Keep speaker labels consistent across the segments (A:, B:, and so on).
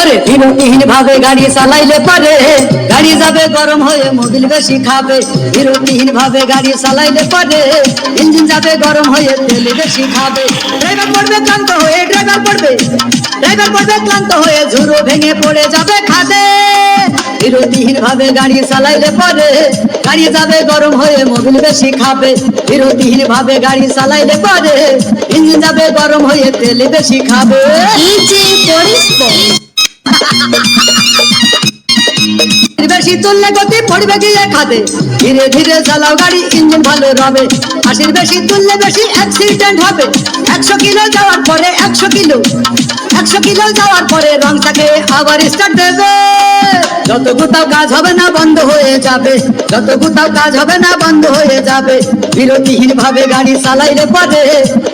A: अरे বিরতিহীন ভাবে গাড়ি চালাইলে পারে গাড়ি যাবে গরম হয়ে মোবিল বেশি খাবে। বিরতিহীন ভাবে গাড়ি চালাইলে পারে ইঞ্জিন যাবে গরম হয়ে তেল বেশি খাবে। ড্রাইভার পড়বে ক্লান্ত হয়ে ক্লান্ত হয়ে ঝুরো ভেঙে পড়ে যাবে খাদে। বিরতিহীন ভাবে গাড়ি চালাইলে পারে গাড়ি যাবে গরম হয়ে মোবিল বেশি খাবে। বিরতিহীন ভাবে গাড়ি চালাইলে পারে ইঞ্জিন যাবে গরম হয়ে তেল বেশি খাবে। বেশি তুললে গতি পড়বে গিয়ে খাদে। ধীরে ধীরে চালাও গাড়ি ইঞ্জিন ভালো রবে। 80 বেশি তুললে বেশি অ্যাক্সিডেন্ট হবে। 100 কিলো যাওয়ার পরে 100 কিলো যাওয়ার পরে রং থাকে আবার স্টার্ট দেবে। যত কোথাও কাজ হবে না বন্ধ হয়ে যাবে। যত কোথাও কাজ হবে না বন্ধ হয়ে যাবে। বিরতিহীন ভাবে গাড়ি চালাইলে পরে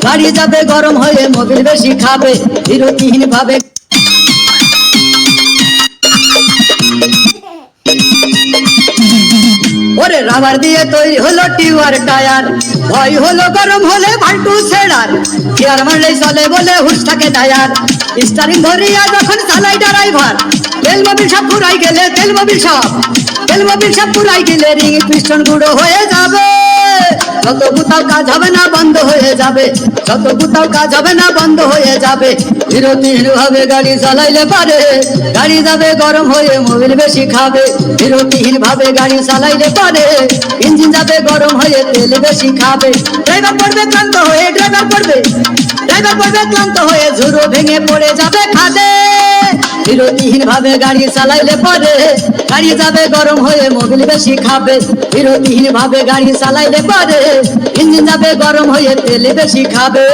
A: গাড়ি যাবে গরম হয়ে মোবিল বেশি খাবে। বিরতিহীন ভাবে ওরে রাবার দিয়ে তৈরি হলো টিউবার টায়ার। ভয় হলো গরম হলে ভাল্টু ছেড়ার। গিয়ার মারলেই চলে বলে হুশ থাকে টায়ার। স্টারিং ধরিয়া যখন চালাই ড্রাইভার তেল মোবিল সব পুরাই গেলে রিং পিস্টন গুঁড়ো হয়ে যাবে। যত কোথাও কাজ হবে না বন্ধ হয়ে যাবে। যত কোথাও কাজ হবে না বন্ধ হয়ে যাবে। বিরতিহীন ভাবে গাড়ি চালাইলে পারে গাড়ি যাবে গরম হয়ে মোবিল বেশি খাবে। বিরতিহীন ভাবে গাড়ি চালাইলে পারে ইঞ্জিন যাবে গরম হয়ে তেল বেশি খাবে। ড্রাইভার পড়বে ক্লান্ত হয়ে ঝুরো ভেঙে পড়ে যাবে খাদে। বিরতিহীন ভাবে গাড়ি চালাইলে পারে গাড়ি যাবে গরম হয়ে মোবিল বেশি খাবে। বিরতিহীন ভাবে গাড়ি চালাইলে পারে ইঞ্জিন যাবে গরম হয়ে তেল বেশি খাবে।